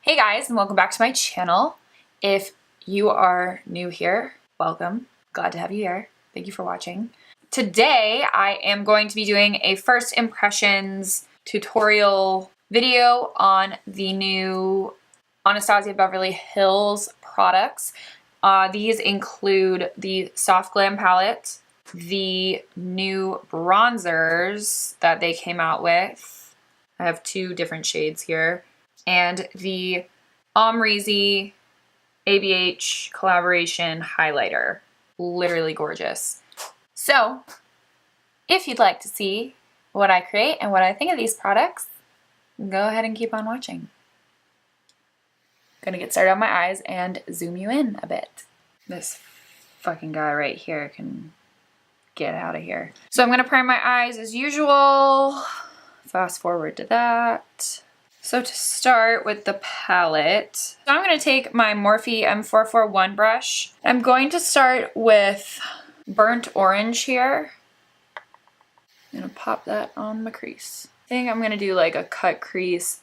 Hey guys, and welcome back to my channel. If you are new here, welcome. Glad to have you here. Thank you for watching. Today, I am going to be doing a first impressions tutorial video on the new Anastasia Beverly Hills products. These include the Soft Glam palette, the new bronzers that they came out with. I have two different shades here. And the Amrezy ABH collaboration highlighter. Literally gorgeous. So, if you'd like to see what I create and what I think of these products, go ahead and keep on watching. Gonna get started on my eyes and zoom you in a bit. This fucking guy right here can get out of here. So I'm gonna prime my eyes as usual. Fast forward to that. So to start with the palette, I'm going to take my Morphe M441 brush. I'm going to start with burnt orange here. I'm going to pop that on my crease. I think I'm going to do like a cut crease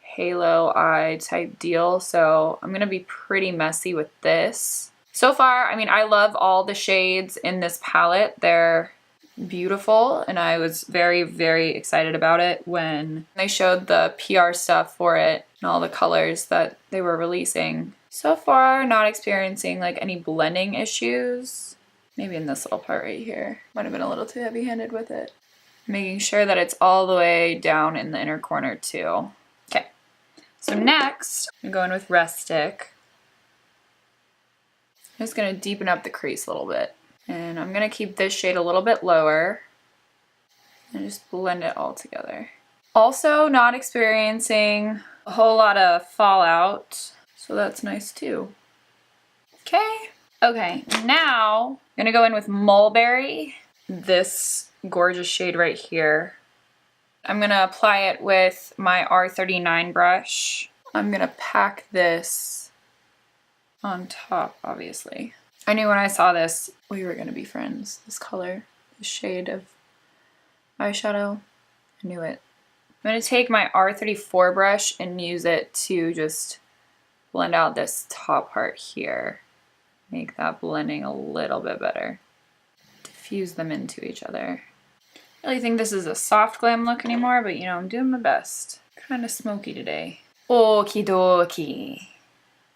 halo eye type deal, so I'm going to be pretty messy with this. So far, I mean, I love all the shades in this palette. They're beautiful, and I was very, very excited about it when they showed the PR stuff for it and all the colors that they were releasing. So far, not experiencing like any blending issues. Maybe in this little part right here. Might have been a little too heavy-handed with it. Making sure that it's all the way down in the inner corner too. Okay, so next, I'm going with Rest Stick. I'm just gonna deepen up the crease a little bit. And I'm gonna keep this shade a little bit lower and just blend it all together. Also not experiencing a whole lot of fallout, so that's nice too. Okay, now I'm gonna go in with Mulberry, this gorgeous shade right here. I'm gonna apply it with my R39 brush. I'm gonna pack this on top, obviously. I knew when I saw this, we were gonna be friends. This color, this shade of eyeshadow, I knew it. I'm gonna take my R34 brush and use it to just blend out this top part here. Make that blending a little bit better. Diffuse them into each other. I don't really think this is a soft glam look anymore, but you know, I'm doing my best. Kind of smoky today. Okie dokie.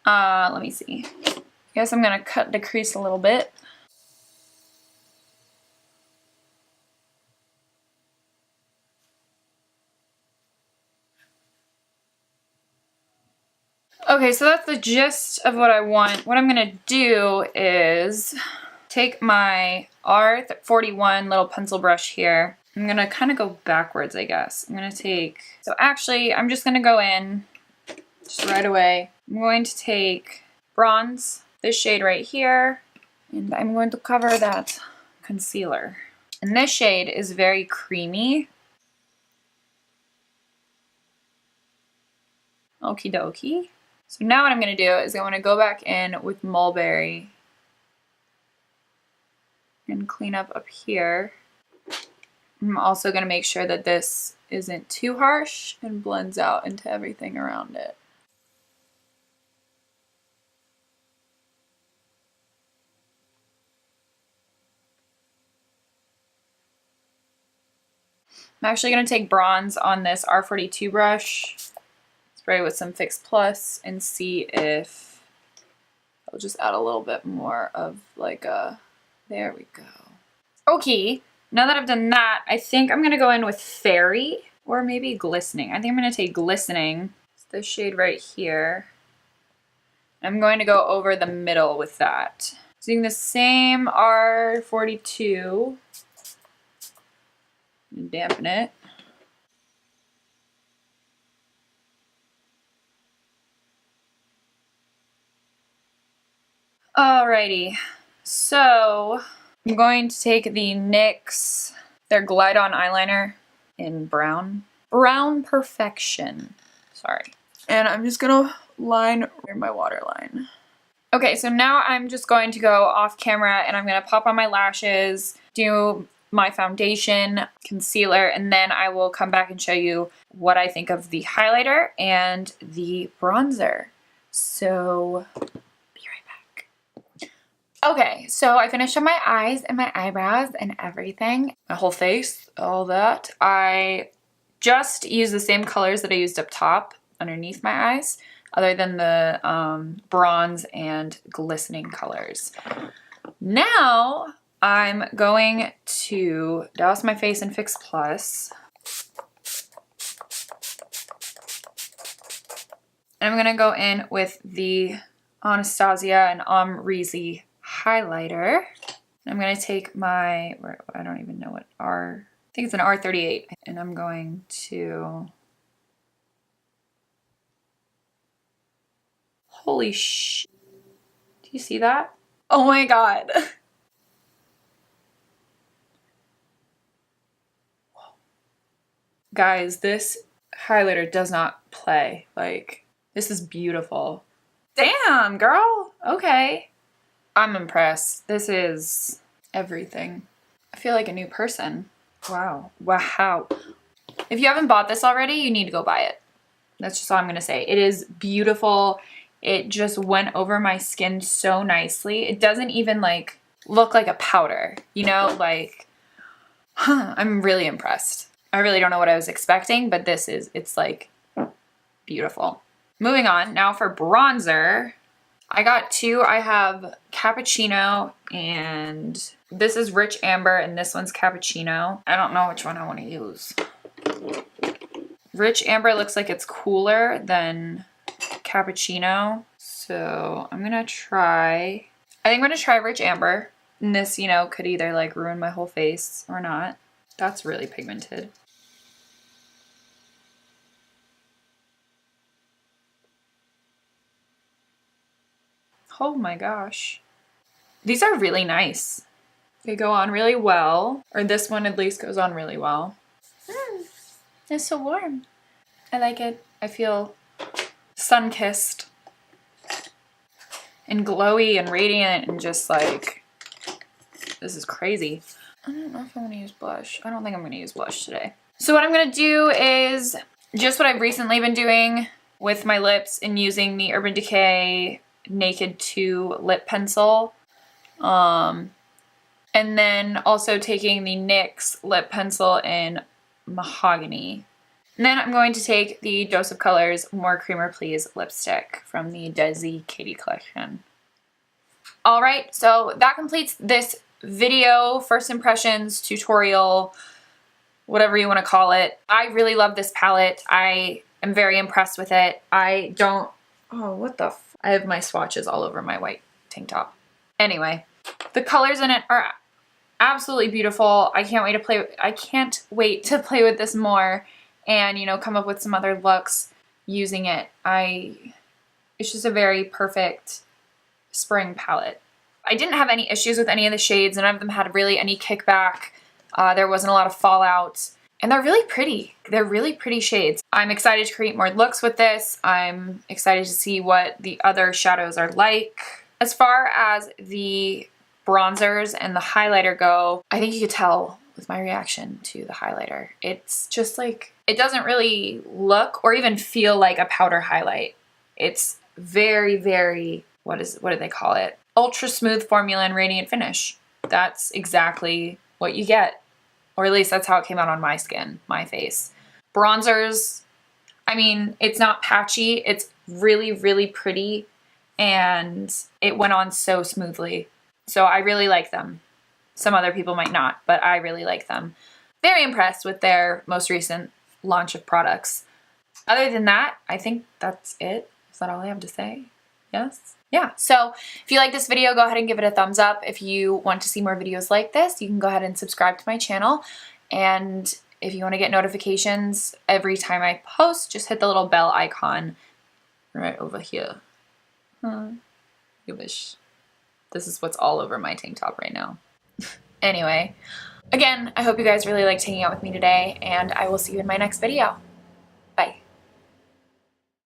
Let me see. I guess I'm gonna cut the crease a little bit. Okay, so that's the gist of what I want. What I'm gonna do is take my R41 little pencil brush here. I'm gonna kind of go backwards, I guess. I'm gonna take, so actually, I'm just gonna go in just right away. I'm going to take bronze, this shade right here, and I'm going to cover that concealer. And this shade is very creamy. Okie dokie. So now what I'm gonna do is I wanna go back in with Mulberry and clean up here. I'm also gonna make sure that this isn't too harsh and blends out into everything around it. I'm actually going to take bronze on this R42 brush, spray with some Fix Plus, and see if I'll just add a little bit more of like a, there we go. Okay, now that I've done that, I think I'm going to go in with Fairy or maybe Glistening. I think I'm going to take Glistening, it's this shade right here. I'm going to go over the middle with that. Using the same R42. And dampen it. Alrighty, so I'm going to take the NYX, their Glide On eyeliner in brown. Brown Perfection, sorry. And I'm just gonna line my waterline. Okay, so now I'm just going to go off camera and I'm gonna pop on my lashes, do my foundation, concealer, and then I will come back and show you what I think of the highlighter and the bronzer. So be right back. Okay, so I finished up my eyes and my eyebrows and everything. My whole face, all that. I just used the same colors that I used up top underneath my eyes, other than the bronze and glistening colors. Now I'm going to douse my face in Fix Plus. And I'm gonna go in with the Anastasia and Amrezy highlighter. I'm gonna take my, I don't even know what I think it's an R38, and I'm going to, holy sh, do you see that? Oh my God. Guys, this highlighter does not play. Like, this is beautiful. Damn, girl. Okay. I'm impressed. This is everything. I feel like a new person. Wow. Wow. If you haven't bought this already, you need to go buy it. That's just all I'm going to say. It is beautiful. It just went over my skin so nicely. It doesn't even like look like a powder, you know, like, I'm really impressed. I really don't know what I was expecting, but it's like beautiful. Moving on, now for bronzer. I got two. I have Cappuccino, and this is Rich Amber, and this one's Cappuccino. I don't know which one I want to use. Rich Amber looks like it's cooler than Cappuccino, so I'm gonna try, I think I'm gonna try Rich Amber. And this, you know, could either like ruin my whole face or not. That's really pigmented. Oh my gosh. These are really nice. They go on really well, or this one at least goes on really well. It's so warm. I like it. I feel sun-kissed and glowy and radiant and just like, this is crazy. I don't know if I'm gonna use blush. I don't think I'm gonna use blush today. So what I'm gonna do is just what I've recently been doing with my lips and using the Urban Decay Naked 2 lip pencil. And then also taking the NYX lip pencil in Mahogany. And then I'm going to take the Dose of Colors More Creamer Please lipstick from the Desi Katie collection. All right, so that completes this video, first impressions, tutorial, whatever you want to call it. I really love this palette. I am very impressed with it. I have my swatches all over my white tank top. Anyway, the colors in it are absolutely beautiful. I can't wait to play with this more and, you know, come up with some other looks using it. It's just a very perfect spring palette. I didn't have any issues with any of the shades. None of them had really any kickback. There wasn't a lot of fallout. And they're really pretty. They're really pretty shades. I'm excited to create more looks with this. I'm excited to see what the other shadows are like. As far as the bronzers and the highlighter go, I think you could tell with my reaction to the highlighter. It's just like, it doesn't really look or even feel like a powder highlight. It's very, very, what do they call it? Ultra smooth formula and radiant finish. That's exactly what you get. Or at least that's how it came out on my skin, my face. Bronzers, I mean, it's not patchy. It's really, really pretty. And it went on so smoothly. So I really like them. Some other people might not, but I really like them. Very impressed with their most recent launch of products. Other than that, I think that's it. Is that all I have to say? Yes? Yeah, so if you like this video, go ahead and give it a thumbs up. If you want to see more videos like this, you can go ahead and subscribe to my channel. And if you want to get notifications every time I post, just hit the little bell icon right over here. You wish. This is what's all over my tank top right now. Anyway, again, I hope you guys really liked hanging out with me today, and I will see you in my next video.